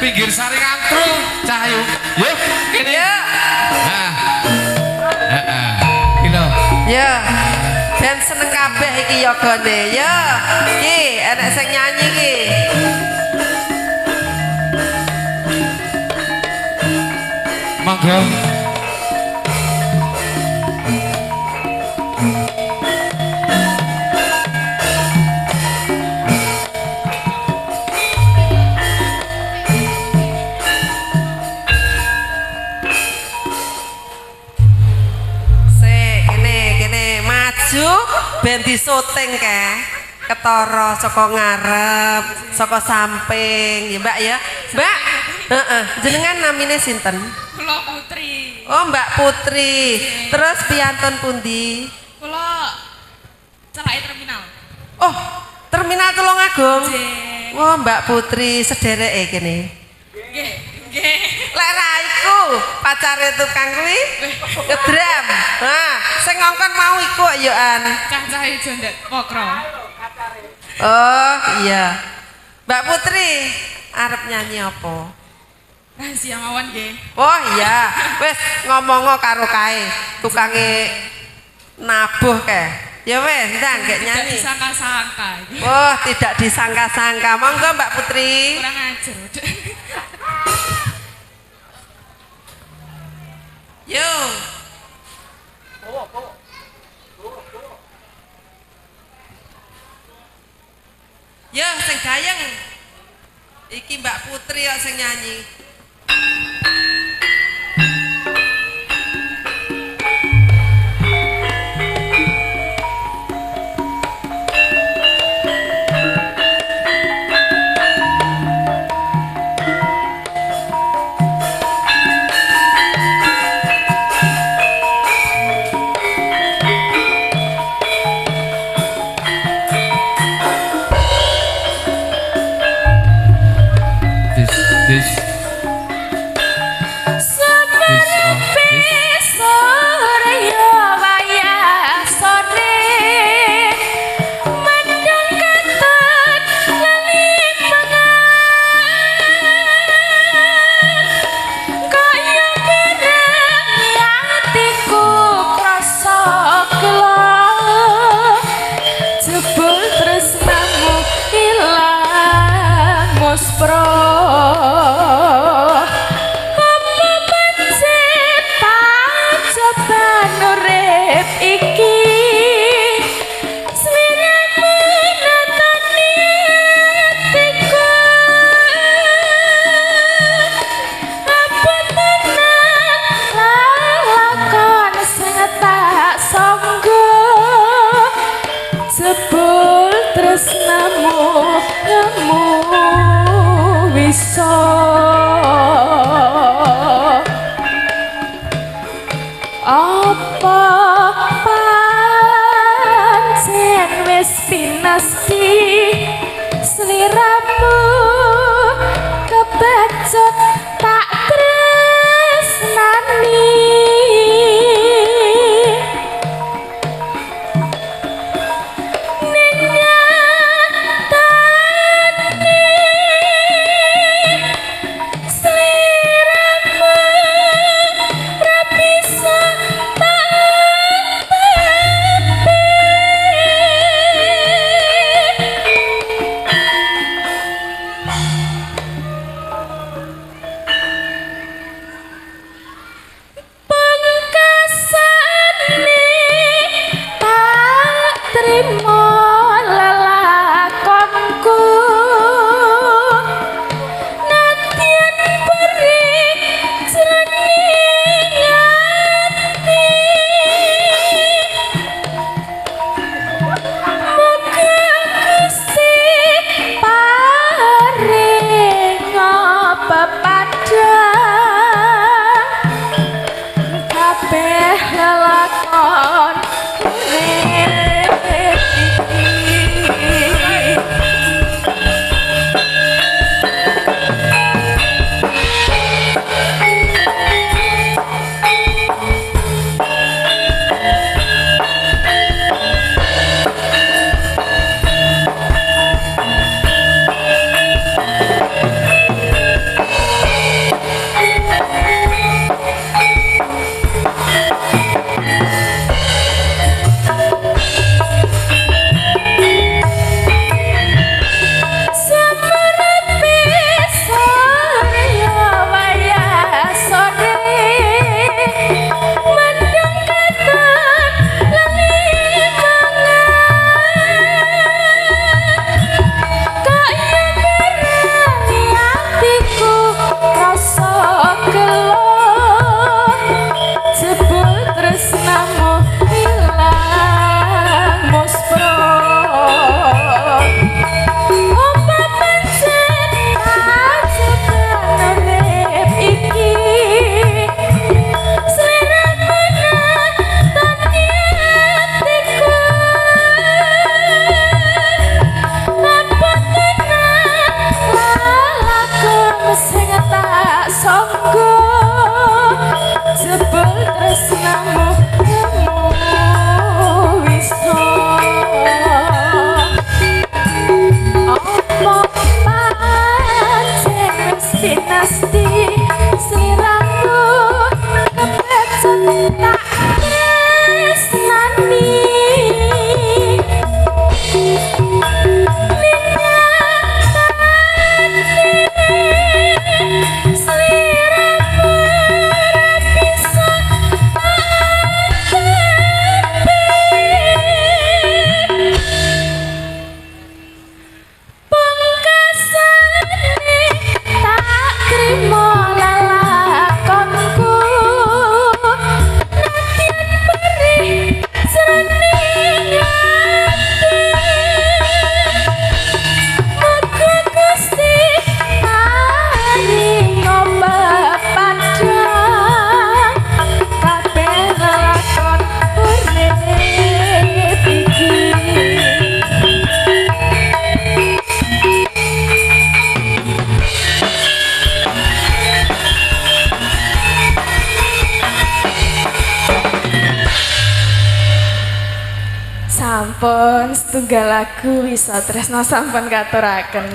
pinggir sari ngantru Cahyu. Yuk, kene. Nah. Heeh. Kilo. Ya. Ben seneng kabeh iki yogane. Ya. Iki enek sing nyanyi iki. Monggo. Ben disoting ke ketara saka ngarep saka samping ya Mbak ya Mbak jenengan namine sinten? Kula Putri. Oh Mbak Putri terus piyantun pundi? Kula celake terminal. Oh terminal Tulungagung. Oh Mbak Putri sedereke kene. Nggih nggih. Lek ra iku pacare tukang kuwi ngedram. Nah, sing ngongkon mau iku yo an. Cah-cah jondet Pokro. Oh, iya. Mbak Putri arep nyanyi apa? Rahasia mawon nggih. Oh iya, wis ngomong karo kae tukange nabuh kae. Ya wis, ndang gek nyanyi. Tidak disangka-sangka. Oh, tidak disangka-sangka. Monggo Mbak Putri. Kurang ajar. Yo. Ya, sing gayeng. Iki Mbak Putri kok sing nyanyi. This Jebul tresnamu kamu bisa dinasti sliramu kepecut tak tresnani sampun setunggal lagu wisa tresno sampun katuraken